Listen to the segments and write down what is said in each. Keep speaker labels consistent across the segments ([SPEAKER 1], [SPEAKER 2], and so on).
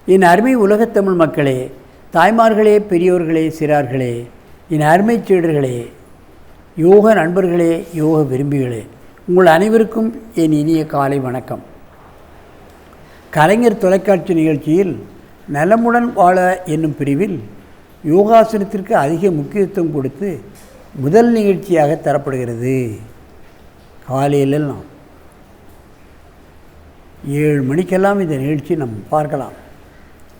[SPEAKER 1] என் அருமை உலகத்தமிழ் மக்களே, தாய்மார்களே, பெரியோர்களே, சிறார்களே, என் அருமை சீடர்களே, யோக நண்பர்களே, யோக விரும்பிகளே, உங்கள் அனைவருக்கும் என் இனிய காலை வணக்கம். கலைஞர் தொலைக்காட்சி நிகழ்ச்சியில் நலமுடன் வாழ என்னும் பிரிவில் யோகாசனத்திற்கு அதிக முக்கியத்துவம் கொடுத்து முதல் நிகழ்ச்சியாக தரப்படுகிறது. காலையிலெல்லாம் 7 மணிக்கெல்லாம் இந்த நிகழ்ச்சி நம்ம பார்க்கலாம்.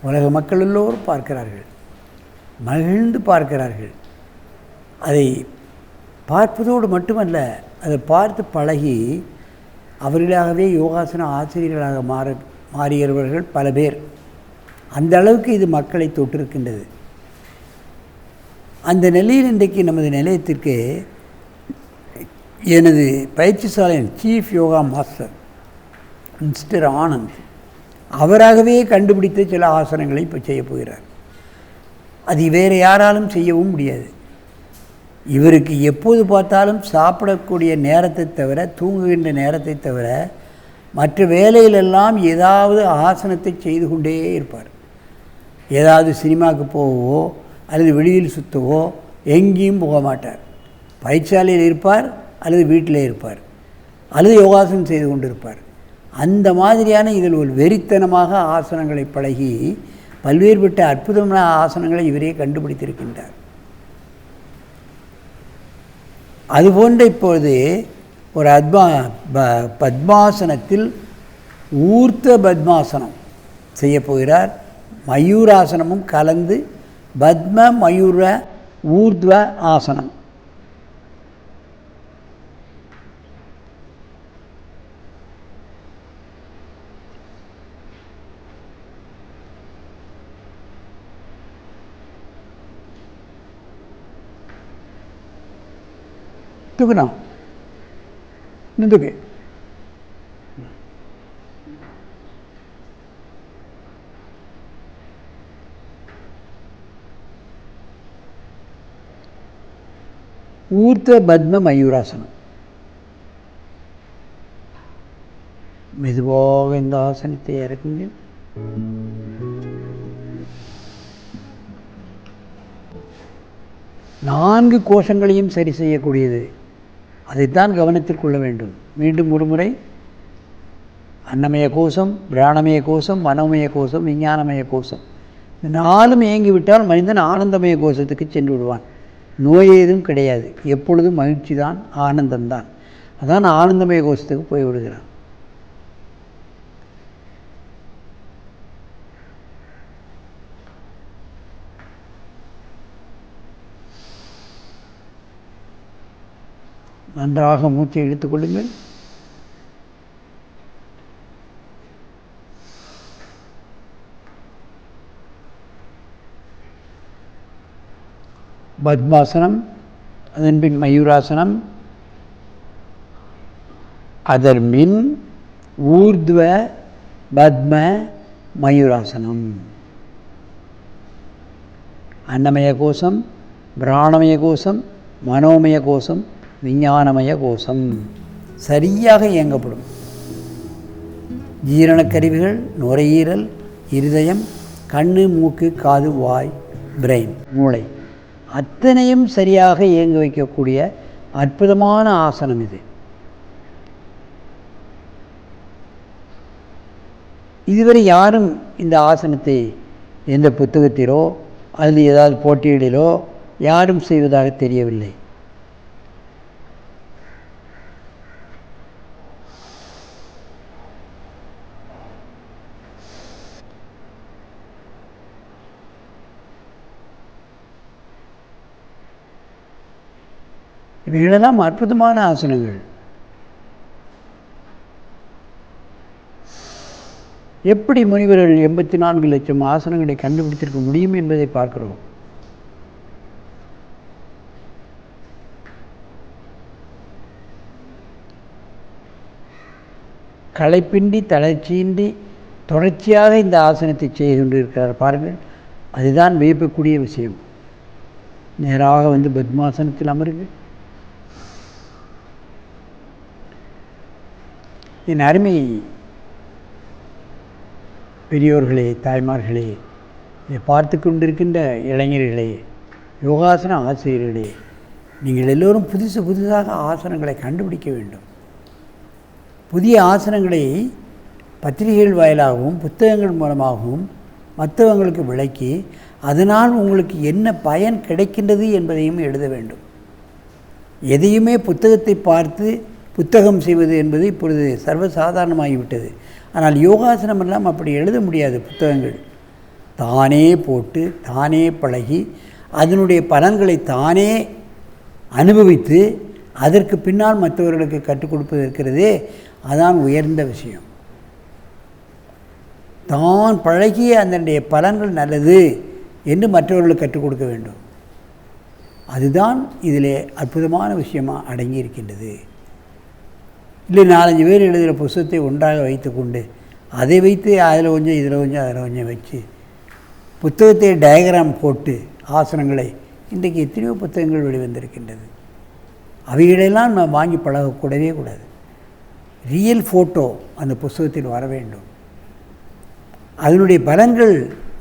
[SPEAKER 1] உலக மக்கள் எல்லோரும் பார்க்கிறார்கள், மகிழ்ந்து பார்க்கிறார்கள். அதை பார்ப்பதோடு மட்டுமல்ல, அதை பார்த்து பழகி அவர்களாகவே யோகாசன ஆசிரியர்களாக மாறியவர்கள் பல பேர். அந்த அளவுக்கு இது மக்களை தொட்டிருக்கின்றது. அந்த நிலையில் இன்றைக்கு நமது நிலையத்திற்கு எனது பயிற்சி சாலையின் chief yoga master mister Anand அவராகவே கண்டுபிடித்த சில ஆசனங்களை இப்போ செய்ய போகிறார். அது வேறு யாராலும் செய்யவும் முடியாது. இவருக்கு எப்போது பார்த்தாலும் சாப்பிடக்கூடிய நேரத்தை தவிர, தூங்குகின்ற நேரத்தை தவிர, மற்ற வேலையிலெல்லாம் ஏதாவது ஆசனத்தை செய்து கொண்டே இருப்பார். ஏதாவது சினிமாவுக்கு போகவோ அல்லது வெளியில் சுற்றவோ எங்கேயும் போக மாட்டார். பயிற்சியாலையில் இருப்பார் அல்லது வீட்டிலே இருப்பார் அல்லது யோகாசனம் செய்து கொண்டிருப்பார். அந்த மாதிரியான இதில் ஒரு வெறித்தனமாக ஆசனங்களை பழகி பல்வேறுபட்ட அற்புதமான ஆசனங்களை இவரே கண்டுபிடித்திருக்கின்றார். அதுபோன்ற இப்பொழுது ஒரு பத்மாசனத்தில் ஊர்த்த பத்மாசனம் செய்ய போகிறார். மயூராசனமும் கலந்து பத்ம மயூர ஊர்த்வ ஆசனம். தூக்குனா நின்றுக்கு ஊர்த்த பத்ம மயூராசனம். மெதுவாக இந்த ஆசனத்தை இறக்குங்க. நான்கு கோஷங்களையும் சரி செய்யக்கூடியது. அதைத்தான் கவனத்தில் கொள்ள வேண்டும். மீண்டும் ஒரு முறை, அன்னமய கோஷம், பிராணமய கோஷம், மனோமய கோஷம், விஞ்ஞானமய கோஷம். இந்த நாலும் இயங்கிவிட்டால் மனிதன் ஆனந்தமய கோஷத்துக்கு சென்று விடுவான். நோய் ஏதும் கிடையாது. எப்பொழுதும் மகிழ்ச்சி தான், ஆனந்தம்தான். அதான் ஆனந்தமய கோஷத்துக்கு போய் விடுகிறான். நன்றாக மூச்சை இழுத்துக் கொள்ளுங்கள். பத்மாசனம், அதன்பின் மயூராசனம், அதன்பின் ஊர்த்வ பத்ம மயூராசனம். அன்னமய கோஷம், பிராணமய கோஷம், மனோமய கோஷம், விஞ்ஞானமய கோஷம் சரியாக இயங்கப்படும். ஜீரணக்கருவிகள், நுரையீரல், இருதயம், கண்ணு, மூக்கு, காது, வாய், பிரெயின், மூளை அத்தனையும் சரியாக இயங்க வைக்கக்கூடிய அற்புதமான ஆசனம் இது. இதுவரை யாரும் இந்த ஆசனத்தை எந்த புத்தகத்திலோ அல்லது ஏதாவது போட்டிகளிலோ யாரும் செய்வதாக தெரியவில்லை. இவைகளெல்லாம் அற்புதமான ஆசனங்கள். எப்படி முனிவர்கள் 84 லட்சம் ஆசனங்களை கண்டுபிடித்திருக்க முடியும் என்பதை பார்க்கிறோம். களைப்பின்றி, தளர்ச்சியின்றி தொடர்ச்சியாக இந்த ஆசனத்தை செய்து கொண்டிருக்கிறார் பாருங்கள். அதுதான் வியக்கக்கூடிய விஷயம். நேராக வந்து பத்மாசனத்தில் அமருங்க. என் அருமை பெரியோர்களே, தாய்மார்களே, இதை பார்த்து கொண்டிருக்கின்ற இளைஞர்களே, யோகாசன ஆசிரியர்களே, நீங்கள் எல்லோரும் புதுசாக ஆசனங்களை கண்டுபிடிக்க வேண்டும். புதிய ஆசனங்களை பத்திரிகைகள் வாயிலாகவும் புத்தகங்கள் மூலமாகவும் மற்றவங்களுக்கு விளக்கி அதனால் உங்களுக்கு என்ன பயன் கிடைக்கின்றது என்பதையும் எழுத வேண்டும். எதையுமே புத்தகத்தை பார்த்து புத்தகம் செய்வது என்பது இப்பொழுது சர்வசாதாரணமாகிவிட்டது. ஆனால் யோகாசனம் எல்லாம் அப்படி எழுத முடியாது. புத்தகங்கள் தானே போட்டு தானே பழகி அதனுடைய பலன்களை தானே அனுபவித்து அதற்கு பின்னால் மற்றவர்களுக்கு கற்றுக் கொடுப்பது இருக்கிறதே, அதான் உயர்ந்த விஷயம். தான் பழகிய அதனுடைய பலன்கள் நல்லது என்று மற்றவர்களுக்கு கற்றுக் கொடுக்க வேண்டும். அதுதான் இதிலே அற்புதமான விஷயமாக அடங்கியிருக்கின்றது. இல்லை 4-5 பேர் எழுதுகிற புத்தகத்தை ஒன்றாக வைத்து கொண்டு அதை வைத்து அதில் கொஞ்சம் இதில் கொஞ்சம் அதில் கொஞ்சம் வச்சு புத்தகத்தை டயக்ராம் போட்டு ஆசனங்களை இன்றைக்கு எத்தனையோ புத்தகங்கள் வெளிவந்திருக்கின்றது. அவைகளெல்லாம் நம்ம வாங்கி பழகக்கூடவே கூடாது. ரியல் ஃபோட்டோ அந்த புத்தகத்தில் வர வேண்டும். அதனுடைய பலன்கள்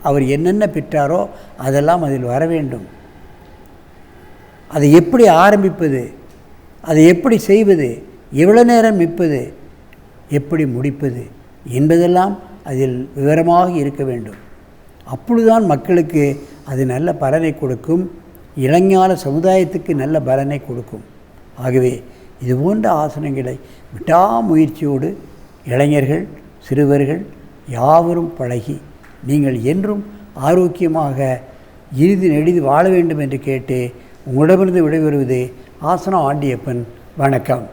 [SPEAKER 1] அவர் என்னென்ன பெற்றாரோ அதெல்லாம் அதில் வர வேண்டும். அதை எப்படி ஆரம்பிப்பது, அதை எப்படி செய்வது, எவ்வளோ நேரம் நிற்பது, எப்படி முடிப்பது என்பதெல்லாம் அதில் விவரமாக இருக்க வேண்டும். அப்பொழுதுதான் மக்களுக்கு அது நல்ல பலனை கொடுக்கும், இளைஞான சமுதாயத்துக்கு நல்ல பலனை கொடுக்கும். ஆகவே இதுபோன்ற ஆசனங்களை விடாமுயற்சியோடு இளைஞர்கள், சிறுவர்கள் யாவரும் பழகி நீங்கள் என்றும் ஆரோக்கியமாக இறுதி நெடிது வாழ வேண்டும் என்று கேட்டு உங்களிடமிருந்து விடைபெறுவது ஆசனம் ஆண்டியப்பன். வணக்கம்.